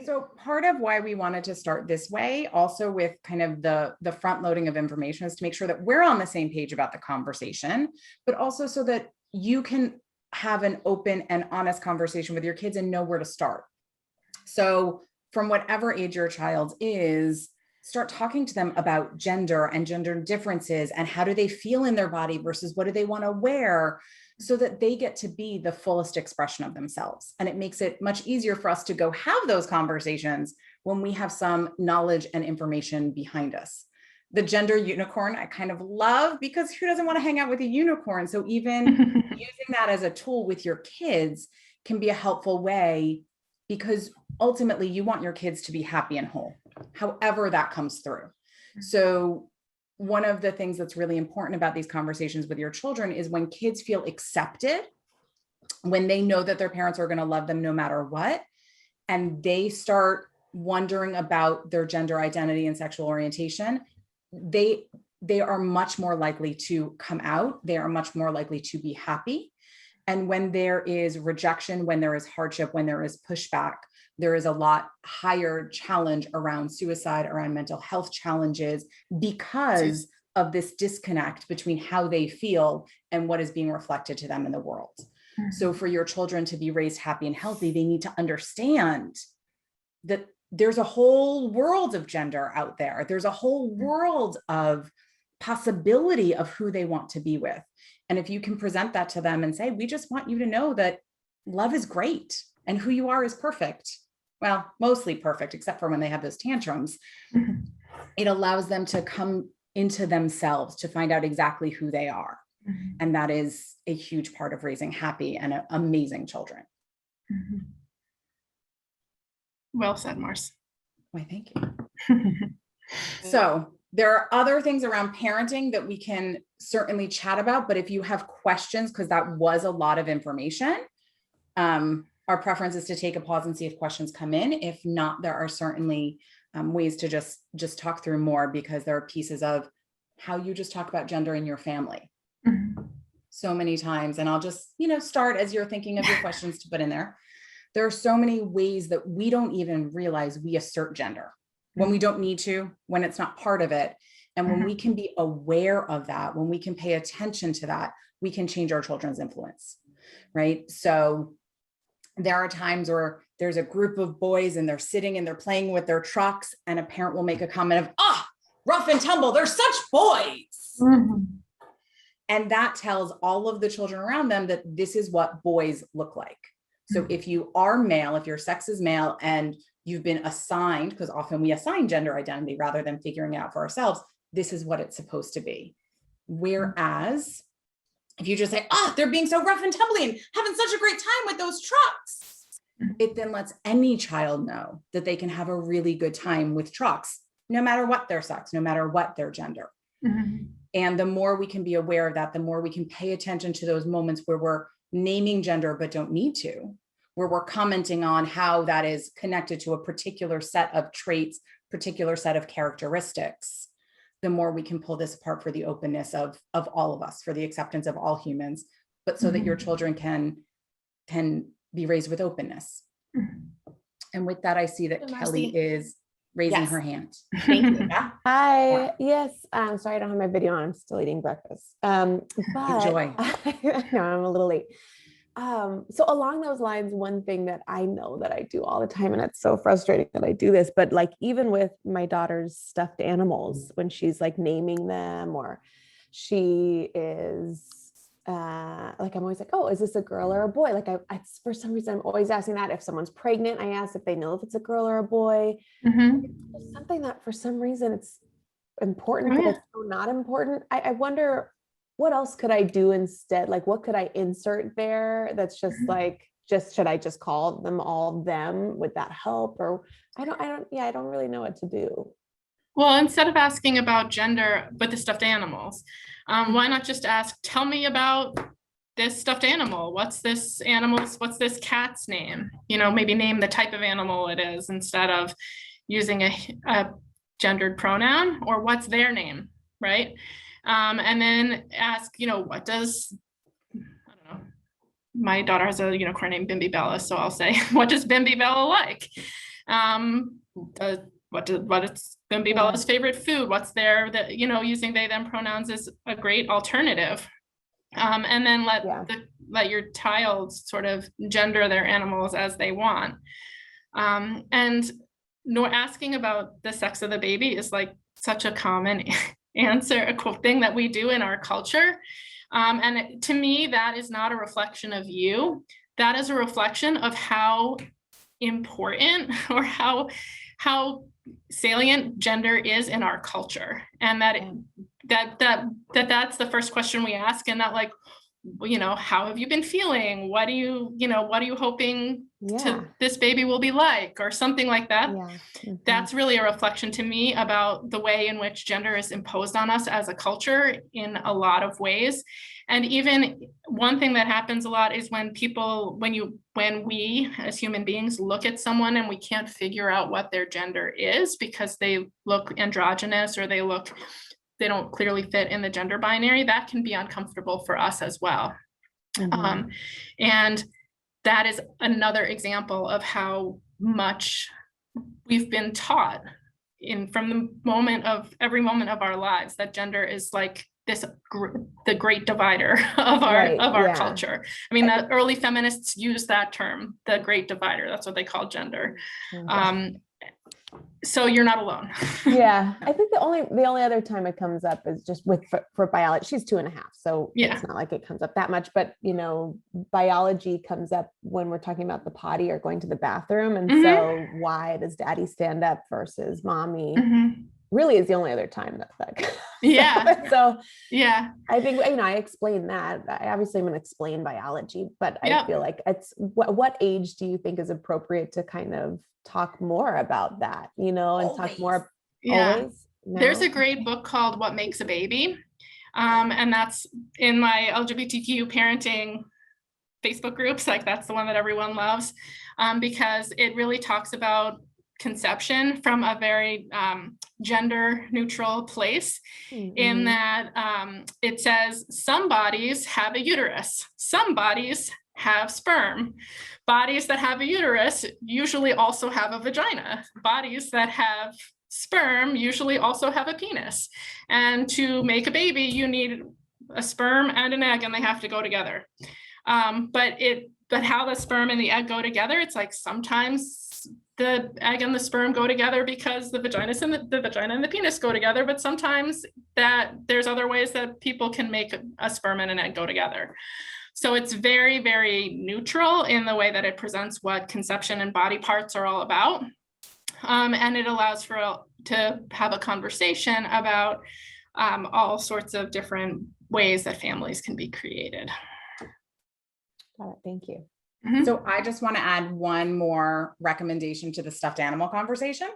So part of why we wanted to start this way, also with kind of the front loading of information, is to make sure that we're on the same page about the conversation, but also so that you can have an open and honest conversation with your kids and know where to start. So from whatever age your child is, start talking to them about gender and gender differences and how do they feel in their body versus what do they want to wear, so that they get to be the fullest expression of themselves. And it makes it much easier for us to go have those conversations when we have some knowledge and information behind us. The gender unicorn, I kind of love, because who doesn't want to hang out with a unicorn? So even using that as a tool with your kids can be a helpful way, because ultimately you want your kids to be happy and whole, however that comes through. So one of the things that's really important about these conversations with your children is when kids feel accepted, when they know that their parents are going to love them no matter what, and they start wondering about their gender identity and sexual orientation, they are much more likely to come out. They are much more likely to be happy. And when there is rejection, when there is hardship, when there is pushback, there is a lot higher challenge around suicide, around mental health challenges, because of this disconnect between how they feel and what is being reflected to them in the world. Mm-hmm. So for your children to be raised happy and healthy, they need to understand that there's a whole world of gender out there. There's a whole world of possibility of who they want to be with. And if you can present that to them and say, we just want you to know that love is great and who you are is perfect. Well, mostly perfect, except for when they have those tantrums. Mm-hmm. It allows them to come into themselves, to find out exactly who they are. Mm-hmm. And that is a huge part of raising happy and amazing children. Mm-hmm. Well said, Marcie. Why, thank you. So there are other things around parenting that we can certainly chat about, but if you have questions, because that was a lot of information, our preference is to take a pause and see if questions come in. If not, there are certainly ways to just talk through more, because there are pieces of how you just talk about gender in your family. Mm-hmm. So many times, and I'll just, start as you're thinking of your questions to put in there. There are so many ways that we don't even realize we assert gender when we don't need to, when it's not part of it. And when we can be aware of that, when we can pay attention to that, we can change our children's influence, right? So there are times where there's a group of boys and they're sitting and they're playing with their trucks, and a parent will make a comment of, rough and tumble, they're such boys. Mm-hmm. And that tells all of the children around them that this is what boys look like. So if you are male, if your sex is male and you've been assigned, because often we assign gender identity rather than figuring it out for ourselves, this is what it's supposed to be. Whereas if you just say, they're being so rough and tumbly and having such a great time with those trucks, it then lets any child know that they can have a really good time with trucks, no matter what their sex, no matter what their gender. Mm-hmm. And the more we can be aware of that, the more we can pay attention to those moments where we're naming gender but don't need to, where we're commenting on how that is connected to a particular set of traits, particular set of characteristics, the more we can pull this apart for the openness of all of us, for the acceptance of all humans, but so that your children can be raised with openness. Mm-hmm. And with that, I see that Kelly is raising her hand. Thank you. Yeah? Hi. Yes. Sorry, I don't have my video on. I'm still eating breakfast. But enjoy. No, I'm a little late. So along those lines, one thing that I know that I do all the time, and it's so frustrating that I do this, but like even with my daughter's stuffed animals, when she's like naming them, or she is like, I'm always like, oh, is this a girl or a boy? Like I for some reason, I'm always asking that. If someone's pregnant, I ask if they know if it's a girl or a boy. Mm-hmm. It's something that for some reason it's important, but it's so not important. I wonder, what else could I do instead? Like, what could I insert there? That's just like, should I just call them all them? Would that help? Or I don't really know what to do. Well, instead of asking about gender with the stuffed animals, why not just ask, tell me about this stuffed animal. What's this cat's name? Maybe name the type of animal it is instead of using a gendered pronoun, or what's their name, right? And then ask, what does, I don't know, my daughter has a unicorn named Bimbi Bella. So I'll say, what does Bimbi Bella like? What it's going to be Bella's favorite food, what's there, that, you know, using they them pronouns is a great alternative. And then let your child sort of gender their animals as they want. And nor asking about the sex of the baby is like such a common answer, a cool thing that we do in our culture. To me, that is not a reflection of you. That is a reflection of how important or how salient gender is in our culture. And that's the first question we ask, and not like, you know, how have you been feeling? What are you hoping this baby will be like, or something like that. That's really a reflection to me about the way in which gender is imposed on us as a culture in a lot of ways. And even one thing that happens a lot is when we as human beings look at someone and we can't figure out what their gender is because they look androgynous or they don't clearly fit in the gender binary, that can be uncomfortable for us as well. And that is another example of how much we've been taught from every moment of our lives that gender is like the great divider of our culture. I mean, the early feminists used that term, the great divider. That's what they call gender. So you're not alone. I think the only other time it comes up is just for biology. She's 2.5, so it's not like it comes up that much, but you know, biology comes up when we're talking about the potty or going to the bathroom. And so why does daddy stand up versus mommy really is the only other time that so I think, you know, I explain that. I obviously am going to explain biology, but I feel like it's what age do you think is appropriate to kind of talk more about that, you know, and talk more always? No? There's a great book called What Makes a Baby. And that's in my LGBTQ parenting Facebook groups. Like, that's the one that everyone loves, because it really talks about conception from a very gender neutral place, in that it says some bodies have a uterus, some bodies have sperm. Bodies that have a uterus usually also have a vagina. Bodies that have sperm usually also have a penis. And to make a baby, you need a sperm and an egg, and they have to go together. But how the sperm and the egg go together, it's like sometimes the egg and the sperm go together because the vagina and the penis go together, but sometimes that there's other ways that people can make a sperm and an egg go together. So it's very, very neutral in the way that it presents what conception and body parts are all about. And it allows to have a conversation about all sorts of different ways that families can be created. Got it. Thank you. So I just want to add one more recommendation to the stuffed animal conversation.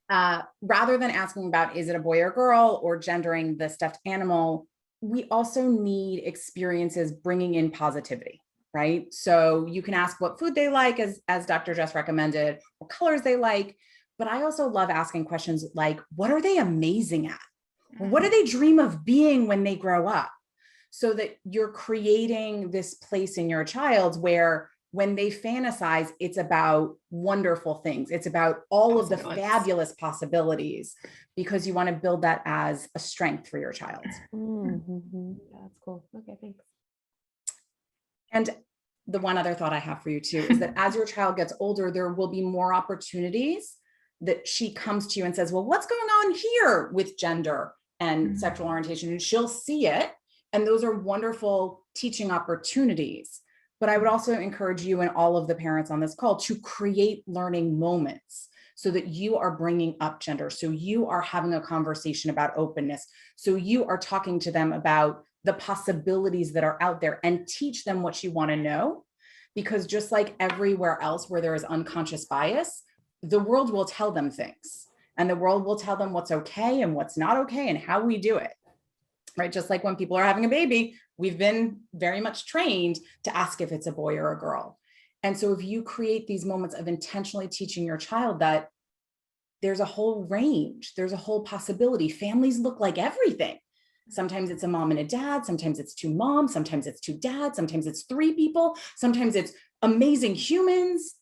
Rather than asking about, is it a boy or girl, or gendering the stuffed animal, we also need experiences bringing in positivity, right? So you can ask what food they like, as Dr. Jess recommended, what colors they like. But I also love asking questions like, what are they amazing at? What do they dream of being when they grow up? So that you're creating this place in your child where when they fantasize, it's about wonderful things. It's about all of the fabulous possibilities, because you want to build that as a strength for your child. That's cool. Okay, thanks. And the one other thought I have for you too is that as your child gets older, there will be more opportunities that she comes to you and says, well, what's going on here with gender and sexual orientation? And she'll see it. And those are wonderful teaching opportunities. But I would also encourage you and all of the parents on this call to create learning moments so that you are bringing up gender. So you are having a conversation about openness. So you are talking to them about the possibilities that are out there, and teach them what you want to know. Because just like everywhere else where there is unconscious bias, the world will tell them things, and the world will tell them what's okay and what's not okay and how we do it. Right? Just like when people are having a baby, we've been very much trained to ask if it's a boy or a girl. And so if you create these moments of intentionally teaching your child that there's a whole range, there's a whole possibility. Families look like everything. Sometimes it's a mom and a dad. Sometimes it's 2 moms. Sometimes it's 2 dads. Sometimes it's 3 people. Sometimes it's amazing humans.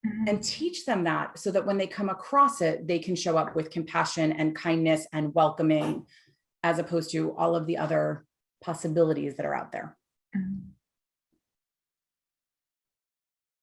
and teach them that so that when they come across it, they can show up with compassion and kindness and welcoming, as opposed to all of the other possibilities that are out there.